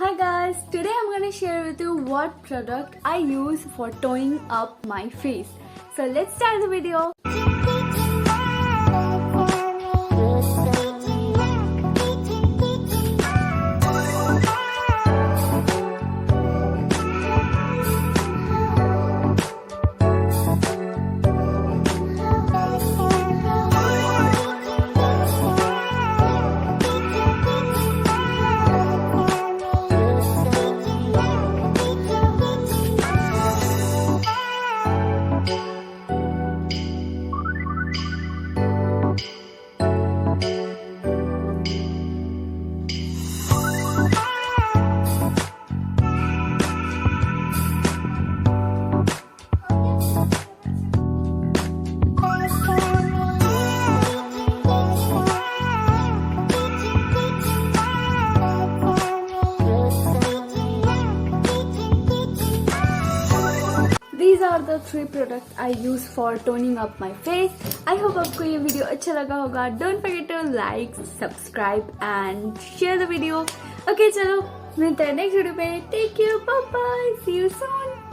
Hi guys, today I'm gonna share with you what product I use for toning up my face. So let's start the video. These are the 3 products I use for toning up my face. I hope आपको ये video अच्छा लगा होगा. Don't forget to like, subscribe and share the video. Okay, चलो मिलते हैं next video पे. Take care, bye bye. See you soon.